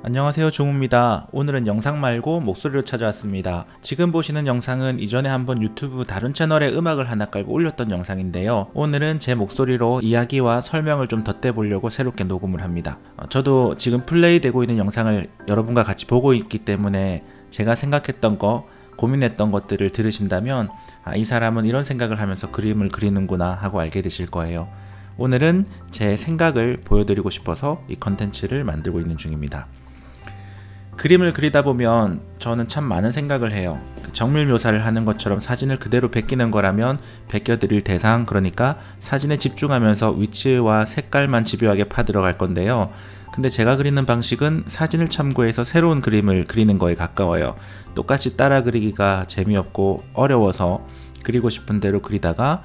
안녕하세요, 종우입니다. 오늘은 영상 말고 목소리로 찾아왔습니다. 지금 보시는 영상은 이전에 한번 유튜브 다른 채널에 음악을 하나 깔고 올렸던 영상인데요. 오늘은 제 목소리로 이야기와 설명을 좀 덧대보려고 새롭게 녹음을 합니다. 저도 지금 플레이되고 있는 영상을 여러분과 같이 보고 있기 때문에 제가 생각했던 거, 고민했던 것들을 들으신다면 이 사람은 이런 생각을 하면서 그림을 그리는구나 하고 알게 되실 거예요. 오늘은 제 생각을 보여드리고 싶어서 이 컨텐츠를 만들고 있는 중입니다. 그림을 그리다 보면 저는 참 많은 생각을 해요. 정밀 묘사를 하는 것처럼 사진을 그대로 베끼는 거라면 베껴드릴 대상, 그러니까 사진에 집중하면서 위치와 색깔만 집요하게 파들어갈 건데요. 근데 제가 그리는 방식은 사진을 참고해서 새로운 그림을 그리는 거에 가까워요. 똑같이 따라 그리기가 재미없고 어려워서 그리고 싶은 대로 그리다가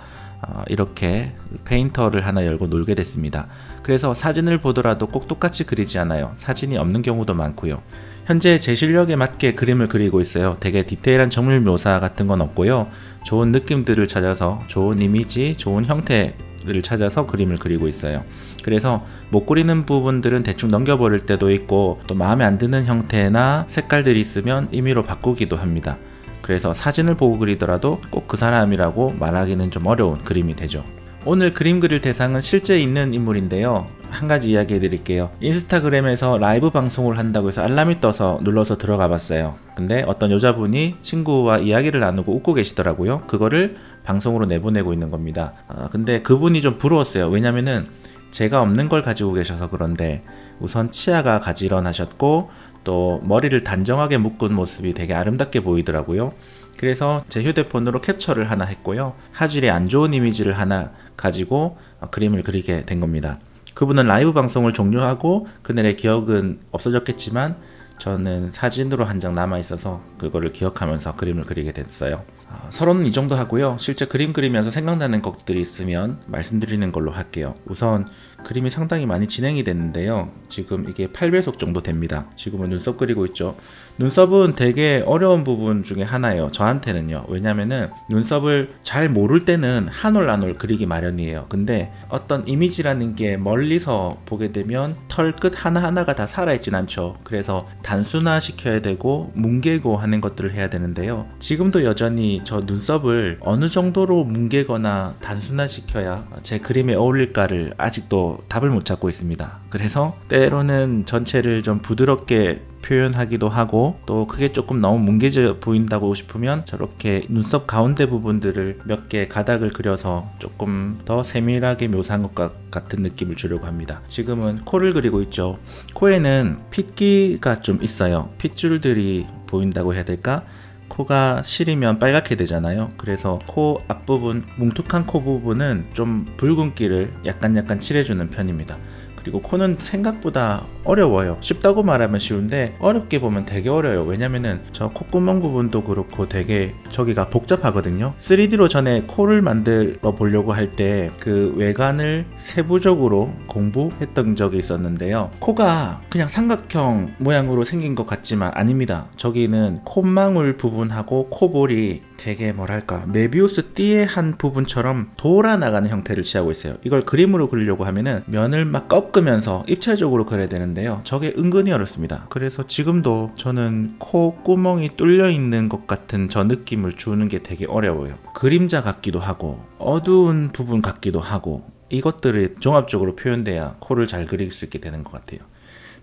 이렇게 페인터를 하나 열고 놀게 됐습니다. 그래서 사진을 보더라도 꼭 똑같이 그리지 않아요. 사진이 없는 경우도 많고요. 현재 제 실력에 맞게 그림을 그리고 있어요. 되게 디테일한 정밀 묘사 같은 건 없고요. 좋은 느낌들을 찾아서 좋은 이미지, 좋은 형태를 찾아서 그림을 그리고 있어요. 그래서 못 그리는 부분들은 대충 넘겨버릴 때도 있고, 또 마음에 안 드는 형태나 색깔들이 있으면 임의로 바꾸기도 합니다. 그래서 사진을 보고 그리더라도 꼭 그 사람이라고 말하기는 좀 어려운 그림이 되죠. 오늘 그림 그릴 대상은 실제 있는 인물인데요. 한 가지 이야기해 드릴게요. 인스타그램에서 라이브 방송을 한다고 해서 알람이 떠서 눌러서 들어가 봤어요. 근데 어떤 여자분이 친구와 이야기를 나누고 웃고 계시더라고요. 그거를 방송으로 내보내고 있는 겁니다. 근데 그분이 좀 부러웠어요. 왜냐면은 제가 없는 걸 가지고 계셔서 그런데, 우선 치아가 가지런하셨고 또 머리를 단정하게 묶은 모습이 되게 아름답게 보이더라고요. 그래서 제 휴대폰으로 캡처를 하나 했고요. 화질이 안 좋은 이미지를 하나 가지고 그림을 그리게 된 겁니다. 그분은 라이브 방송을 종료하고 그날의 기억은 없어졌겠지만 저는 사진으로 한 장 남아 있어서 그거를 기억하면서 그림을 그리게 됐어요. 서론은 이 정도 하고요. 실제 그림 그리면서 생각나는 것들이 있으면 말씀드리는 걸로 할게요. 우선 그림이 상당히 많이 진행이 됐는데요. 지금 이게 8배속 정도 됩니다. 지금은 눈썹 그리고 있죠. 눈썹은 되게 어려운 부분 중에 하나예요. 저한테는요. 왜냐면은 눈썹을 잘 모를 때는 한 올 한 올 그리기 마련이에요. 근데 어떤 이미지라는 게 멀리서 보게 되면 털 끝 하나하나가 다 살아있진 않죠. 그래서 단순화 시켜야 되고 뭉개고 하는 것들을 해야 되는데요. 지금도 여전히 저 눈썹을 어느 정도로 뭉개거나 단순화 시켜야 제 그림에 어울릴까를 아직도 답을 못 찾고 있습니다. 그래서 때로는 전체를 좀 부드럽게 표현하기도 하고, 또 그게 조금 너무 뭉개져 보인다고 싶으면 저렇게 눈썹 가운데 부분들을 몇 개 가닥을 그려서 조금 더 세밀하게 묘사한 것 같은 느낌을 주려고 합니다. 지금은 코를 그리고 있죠. 코에는 핏기가 좀 있어요. 핏줄들이 보인다고 해야 될까? 코가 시리면 빨갛게 되잖아요. 그래서 코 앞부분, 뭉툭한 코 부분은 좀 붉은기를 약간 칠해주는 편입니다. 그리고 코는 생각보다 어려워요. 쉽다고 말하면 쉬운데 어렵게 보면 되게 어려워요. 왜냐면은 저 콧구멍 부분도 그렇고 되게 저기가 복잡하거든요. 3D로 전에 코를 만들어 보려고 할 때 그 외관을 세부적으로 공부했던 적이 있었는데요. 코가 그냥 삼각형 모양으로 생긴 것 같지만 아닙니다. 저기는 콧망울 부분하고 코볼이 되게 뭐랄까 메비우스 띠의 한 부분처럼 돌아나가는 형태를 취하고 있어요. 이걸 그림으로 그리려고 하면은 면을 막 꺾으면서 입체적으로 그려야 되는데요. 저게 은근히 어렵습니다. 그래서 지금도 저는 콧구멍이 뚫려 있는 것 같은 저 느낌을 주는 게 되게 어려워요. 그림자 같기도 하고 어두운 부분 같기도 하고, 이것들이 종합적으로 표현돼야 코를 잘 그릴 수 있게 되는 것 같아요.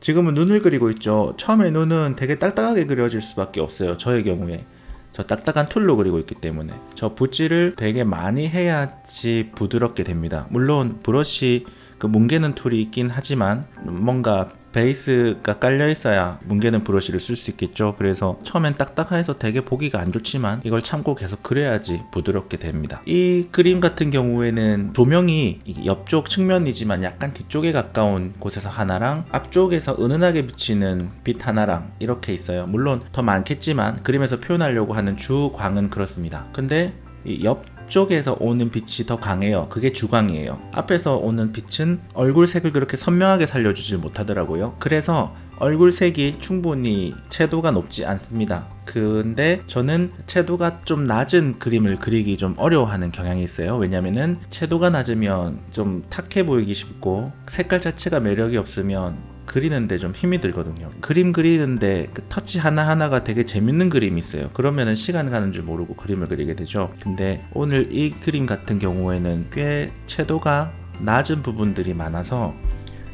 지금은 눈을 그리고 있죠. 처음에 눈은 되게 딱딱하게 그려질 수밖에 없어요. 저의 경우에 저 딱딱한 툴로 그리고 있기 때문에 저 붓질을 되게 많이 해야지 부드럽게 됩니다. 물론 브러쉬 그 뭉개는 툴이 있긴 하지만 뭔가 베이스가 깔려 있어야 뭉개는 브러쉬를 쓸 수 있겠죠. 그래서 처음엔 딱딱해서 되게 보기가 안 좋지만 이걸 참고 계속 그려야지 부드럽게 됩니다. 이 그림 같은 경우에는 조명이 옆쪽 측면이지만 약간 뒤쪽에 가까운 곳에서 하나랑 앞쪽에서 은은하게 비치는 빛 하나랑 이렇게 있어요. 물론 더 많겠지만 그림에서 표현하려고 하는 주광은 그렇습니다. 근데 이 옆쪽에서 오는 빛이 더 강해요. 그게 주광이에요. 앞에서 오는 빛은 얼굴 색을 그렇게 선명하게 살려주질 못하더라고요. 그래서 얼굴 색이 충분히 채도가 높지 않습니다. 근데 저는 채도가 좀 낮은 그림을 그리기 좀 어려워하는 경향이 있어요. 왜냐면은 채도가 낮으면 좀 탁해 보이기 쉽고 색깔 자체가 매력이 없으면 그리는데 좀 힘이 들거든요. 그림 그리는데 그 터치 하나하나가 되게 재밌는 그림이 있어요. 그러면은 시간 가는 줄 모르고 그림을 그리게 되죠. 근데 오늘 이 그림 같은 경우에는 꽤 채도가 낮은 부분들이 많아서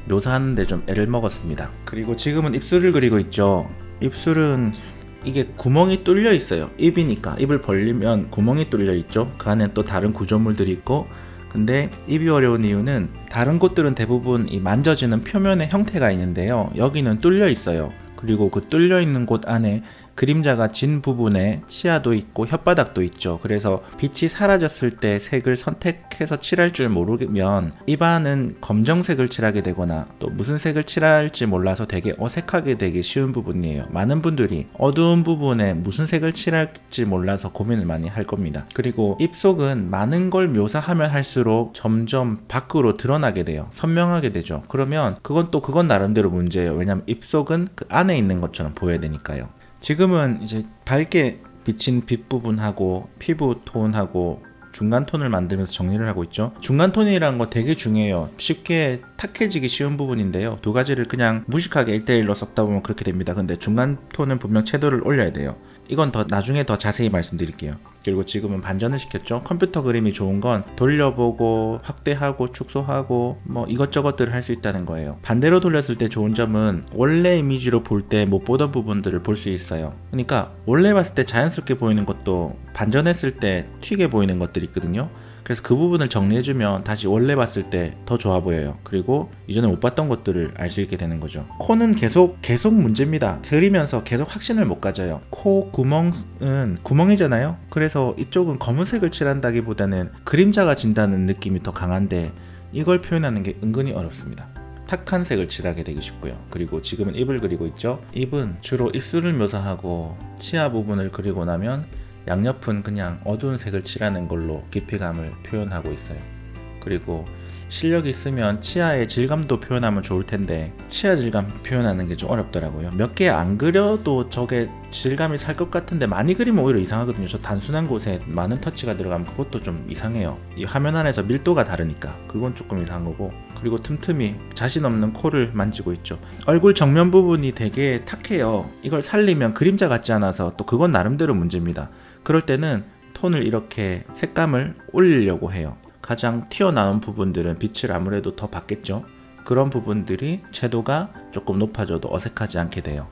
묘사하는데 좀 애를 먹었습니다. 그리고 지금은 입술을 그리고 있죠. 입술은 이게 구멍이 뚫려 있어요. 입이니까 입을 벌리면 구멍이 뚫려 있죠. 그 안에 또 다른 구조물들이 있고, 근데 입이 어려운 이유는 다른 곳들은 대부분 이 만져지는 표면의 형태가 있는데요, 여기는 뚫려 있어요. 그리고 그 뚫려 있는 곳 안에 그림자가 진 부분에 치아도 있고 혓바닥도 있죠. 그래서 빛이 사라졌을 때 색을 선택해서 칠할 줄 모르면 입안은 검정색을 칠하게 되거나 또 무슨 색을 칠할지 몰라서 되게 어색하게 되기 쉬운 부분이에요. 많은 분들이 어두운 부분에 무슨 색을 칠할지 몰라서 고민을 많이 할 겁니다. 그리고 입속은 많은 걸 묘사하면 할수록 점점 밖으로 드러나게 돼요. 선명하게 되죠. 그러면 그건 나름대로 문제예요. 왜냐면 입속은 그 안에 있는 것처럼 보여야 되니까요. 지금은 이제 밝게 비친 빛 부분하고 피부 톤하고 중간 톤을 만들면서 정리를 하고 있죠. 중간 톤이라는 거 되게 중요해요. 쉽게 탁해지기 쉬운 부분인데요, 두 가지를 그냥 무식하게 1대1로 섞다 보면 그렇게 됩니다. 근데 중간 톤은 분명 채도를 올려야 돼요. 이건 나중에 더 자세히 말씀드릴게요. 그리고 지금은 반전을 시켰죠. 컴퓨터 그림이 좋은 건 돌려보고 확대하고 축소하고 뭐 이것저것들을 할 수 있다는 거예요. 반대로 돌렸을 때 좋은 점은 원래 이미지로 볼 때 못 보던 부분들을 볼 수 있어요. 그러니까 원래 봤을 때 자연스럽게 보이는 것도 반전했을 때 튀게 보이는 것들이 있거든요. 그래서 그 부분을 정리해주면 다시 원래 봤을 때 더 좋아 보여요. 그리고 이전에 못 봤던 것들을 알 수 있게 되는 거죠. 코는 계속 문제입니다. 그리면서 계속 확신을 못 가져요. 코 구멍은 구멍이잖아요. 그래서 이쪽은 검은색을 칠한다기보다는 그림자가 진다는 느낌이 더 강한데 이걸 표현하는 게 은근히 어렵습니다. 탁한 색을 칠하게 되기 쉽고요. 그리고 지금은 입을 그리고 있죠. 입은 주로 입술을 묘사하고 치아 부분을 그리고 나면 양옆은 그냥 어두운 색을 칠하는 걸로 깊이감을 표현하고 있어요. 그리고 실력이 있으면 치아의 질감도 표현하면 좋을 텐데 치아 질감 표현하는 게 좀 어렵더라고요. 몇 개 안 그려도 저게 질감이 살 것 같은데 많이 그리면 오히려 이상하거든요. 저 단순한 곳에 많은 터치가 들어가면 그것도 좀 이상해요. 이 화면 안에서 밀도가 다르니까 그건 조금 이상한 거고, 그리고 틈틈이 자신 없는 코를 만지고 있죠. 얼굴 정면 부분이 되게 탁해요. 이걸 살리면 그림자 같지 않아서 또 그건 나름대로 문제입니다. 그럴 때는 톤을 이렇게 색감을 올리려고 해요. 가장 튀어나온 부분들은 빛을 아무래도 더 받겠죠. 그런 부분들이 채도가 조금 높아져도 어색하지 않게 돼요.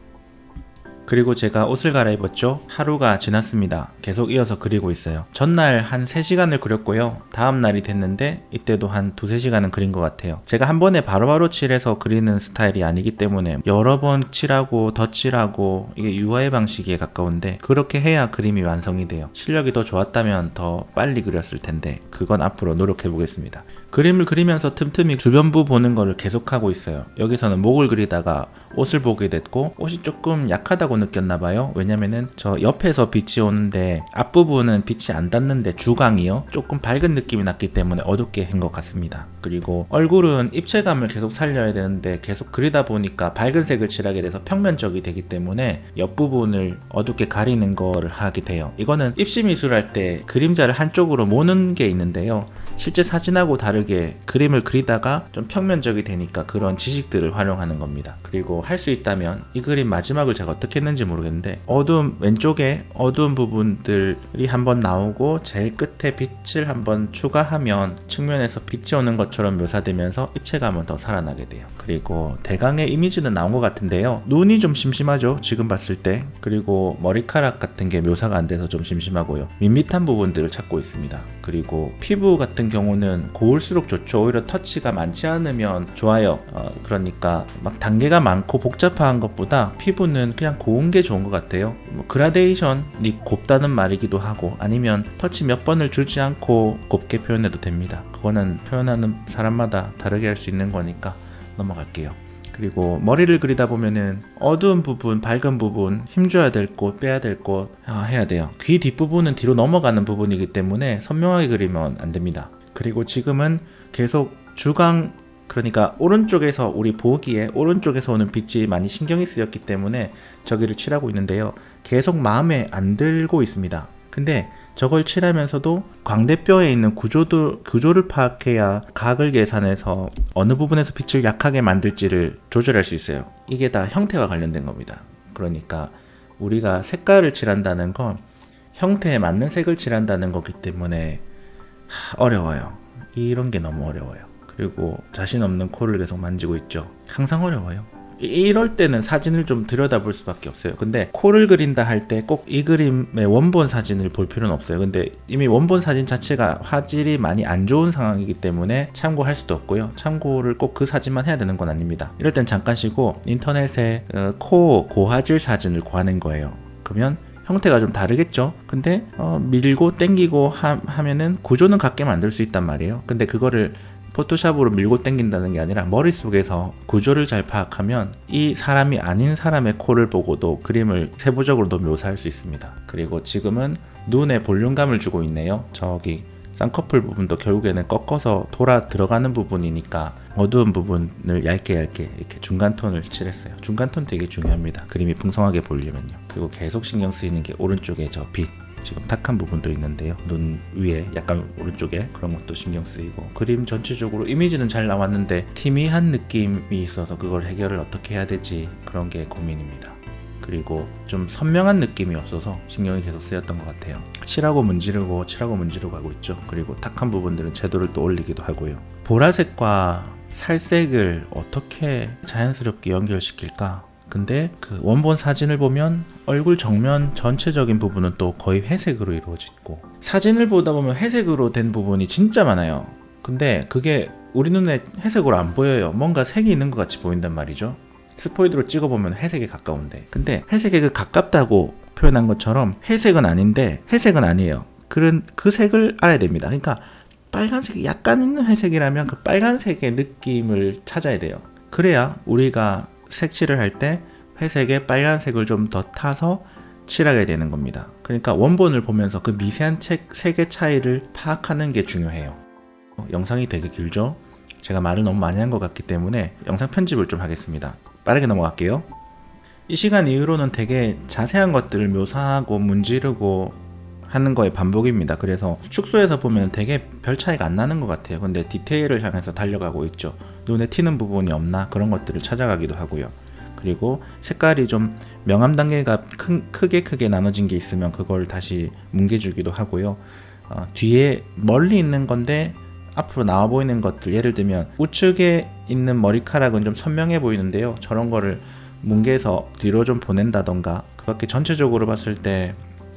그리고 제가 옷을 갈아입었죠. 하루가 지났습니다. 계속 이어서 그리고 있어요. 전날 한 3시간을 그렸고요. 다음 날이 됐는데 이때도 한 2-3시간은 그린 것 같아요. 제가 한 번에 바로바로 칠해서 그리는 스타일이 아니기 때문에 여러 번 칠하고 더 칠하고 이게 유화의 방식에 가까운데 그렇게 해야 그림이 완성이 돼요. 실력이 더 좋았다면 더 빨리 그렸을 텐데 그건 앞으로 노력해 보겠습니다. 그림을 그리면서 틈틈이 주변부 보는 거를 계속하고 있어요. 여기서는 목을 그리다가 옷을 보게 됐고 옷이 조금 약하다고 느꼈나봐요. 왜냐면은 저 옆에서 빛이 오는데 앞부분은 빛이 안 닿는데 주광이요, 조금 밝은 느낌이 났기 때문에 어둡게 한 것 같습니다. 그리고 얼굴은 입체감을 계속 살려야 되는데 계속 그리다 보니까 밝은 색을 칠하게 돼서 평면적이 되기 때문에 옆부분을 어둡게 가리는 거를 하게 돼요. 이거는 입시미술할 때 그림자를 한쪽으로 모는 게 있는데요, 실제 사진하고 다르게 그림을 그리다가 좀 평면적이 되니까 그런 지식들을 활용하는 겁니다. 그리고 할 수 있다면 이 그림 마지막을 제가 어떻게 했는지 모르겠는데 왼쪽에 어두운 부분들이 한번 나오고 제일 끝에 빛을 한번 추가하면 측면에서 빛이 오는 것처럼 묘사되면서 입체감은 더 살아나게 돼요. 그리고 대강의 이미지는 나온 것 같은데요, 눈이 좀 심심하죠, 지금 봤을 때. 그리고 머리카락 같은 게 묘사가 안 돼서 좀 심심하고요. 밋밋한 부분들을 찾고 있습니다. 그리고 피부 같은 경우는 고울수록 좋죠. 오히려 터치가 많지 않으면 좋아요. 그러니까 막 단계가 많고 복잡한 것보다 피부는 그냥 고운 게 좋은 것 같아요. 뭐 그라데이션이 곱다는 말이기도 하고 아니면 터치 몇 번을 주지 않고 곱게 표현해도 됩니다. 그거는 표현하는 사람마다 다르게 할 수 있는 거니까 넘어갈게요. 그리고 머리를 그리다 보면은 어두운 부분, 밝은 부분, 힘줘야 될 곳, 빼야 될 곳 해야 돼요. 귀 뒷부분은 뒤로 넘어가는 부분이기 때문에 선명하게 그리면 안 됩니다. 그리고 지금은 계속 주광, 그러니까 오른쪽에서 우리 보기에 오른쪽에서 오는 빛이 많이 신경이 쓰였기 때문에 저기를 칠하고 있는데요, 계속 마음에 안 들고 있습니다. 근데 저걸 칠하면서도 광대뼈에 있는 구조를 파악해야 각을 계산해서 어느 부분에서 빛을 약하게 만들지를 조절할 수 있어요. 이게 다 형태와 관련된 겁니다. 그러니까 우리가 색깔을 칠한다는 건 형태에 맞는 색을 칠한다는 거기 때문에 어려워요. 이런 게 너무 어려워요. 그리고 자신 없는 코를 계속 만지고 있죠. 항상 어려워요. 이럴 때는 사진을 좀 들여다볼 수밖에 없어요. 근데 코를 그린다 할 때 꼭 이 그림의 원본 사진을 볼 필요는 없어요. 근데 이미 원본 사진 자체가 화질이 많이 안 좋은 상황이기 때문에 참고할 수도 없고요. 참고를 꼭 그 사진만 해야 되는 건 아닙니다. 이럴 땐 잠깐 쉬고 인터넷에 코 고화질 사진을 구하는 거예요. 그러면 형태가 좀 다르겠죠. 근데 밀고 당기고 하면은 구조는 같게 만들 수 있단 말이에요. 근데 그거를 포토샵으로 밀고 당긴다는 게 아니라 머릿속에서 구조를 잘 파악하면 이 사람이 아닌 사람의 코를 보고도 그림을 세부적으로도 묘사할 수 있습니다. 그리고 지금은 눈에 볼륨감을 주고 있네요. 저기 쌍꺼풀 부분도 결국에는 꺾어서 돌아 들어가는 부분이니까 어두운 부분을 얇게 이렇게 중간톤을 칠했어요. 중간톤 되게 중요합니다. 그림이 풍성하게 보이려면요. 그리고 계속 신경 쓰이는 게 오른쪽에 저 빛, 지금 탁한 부분도 있는데요. 눈 위에 약간 오른쪽에 그런 것도 신경 쓰이고, 그림 전체적으로 이미지는 잘 나왔는데 티미한 느낌이 있어서 그걸 해결을 어떻게 해야 되지, 그런 게 고민입니다. 그리고 좀 선명한 느낌이 없어서 신경이 계속 쓰였던 것 같아요. 칠하고 문지르고 하고 있죠. 그리고 탁한 부분들은 채도를 또 올리기도 하고요. 보라색과 살색을 어떻게 자연스럽게 연결시킬까? 근데 그 원본 사진을 보면 얼굴 정면 전체적인 부분은 또 거의 회색으로 이루어지고, 사진을 보다 보면 회색으로 된 부분이 진짜 많아요. 근데 그게 우리 눈에 회색으로 안 보여요. 뭔가 색이 있는 것 같이 보인단 말이죠. 스포이드로 찍어보면 회색에 가까운데, 근데 회색에 그 가깝다고 표현한 것처럼 회색은 아닌데 회색은 아니에요. 그 색을 알아야 됩니다. 그러니까 빨간색이 약간 있는 회색이라면 그 빨간색의 느낌을 찾아야 돼요. 그래야 우리가 색칠을 할 때 회색에 빨간색을 좀 더 타서 칠하게 되는 겁니다. 그러니까 원본을 보면서 그 미세한 색의 차이를 파악하는 게 중요해요. 영상이 되게 길죠? 제가 말을 너무 많이 한 것 같기 때문에 영상 편집을 좀 하겠습니다. 빠르게 넘어갈게요. 이 시간 이후로는 되게 자세한 것들을 묘사하고 문지르고 하는 거의 반복입니다. 그래서 축소해서 보면 되게 별 차이가 안 나는 것 같아요. 근데 디테일을 향해서 달려가고 있죠. 눈에 튀는 부분이 없나 그런 것들을 찾아가기도 하고요. 그리고 색깔이 좀 명암 단계가 크게 나눠진 게 있으면 그걸 다시 뭉개주기도 하고요. 뒤에 멀리 있는 건데 앞으로 나와 보이는 것들, 예를 들면 우측에 있는 머리카락은 좀 선명해 보이는데요. 저런 거를 뭉개서 뒤로 좀 보낸다던가, 그 밖에 전체적으로 봤을 때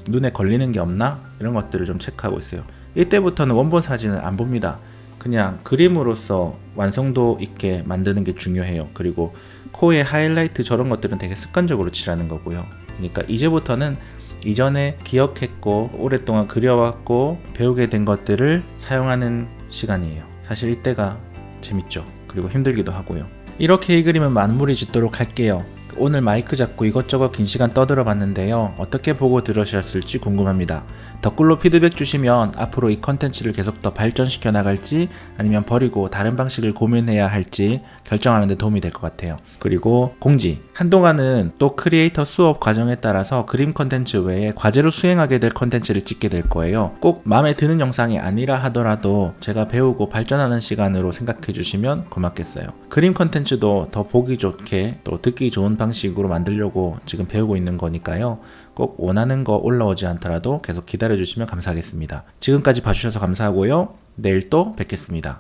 눈에 걸리는 게 없나? 이런 것들을 좀 체크하고 있어요. 이때부터는 원본 사진을 안 봅니다. 그냥 그림으로서 완성도 있게 만드는 게 중요해요. 그리고 코의 하이라이트 저런 것들은 되게 습관적으로 칠하는 거고요. 그러니까 이제부터는 이전에 기억했고 오랫동안 그려왔고 배우게 된 것들을 사용하는 시간이에요. 사실 이때가 재밌죠. 그리고 힘들기도 하고요. 이렇게 이 그림은 마무리 짓도록 할게요. 오늘 마이크 잡고 이것저것 긴 시간 떠들어 봤는데요. 어떻게 보고 들으셨을지 궁금합니다. 댓글로 피드백 주시면 앞으로 이 컨텐츠를 계속 더 발전시켜 나갈지 아니면 버리고 다른 방식을 고민해야 할지 결정하는 데 도움이 될 것 같아요. 그리고 공지! 한동안은 또 크리에이터 수업 과정에 따라서 그림 컨텐츠 외에 과제로 수행하게 될 컨텐츠를 찍게 될 거예요. 꼭 마음에 드는 영상이 아니라 하더라도 제가 배우고 발전하는 시간으로 생각해 주시면 고맙겠어요. 그림 컨텐츠도 더 보기 좋게 또 듣기 좋은 방식으로 만들려고 지금 배우고 있는 거니까요. 꼭 원하는 거 올라오지 않더라도 계속 기다려주시면 감사하겠습니다. 지금까지 봐주셔서 감사하고요. 내일 또 뵙겠습니다.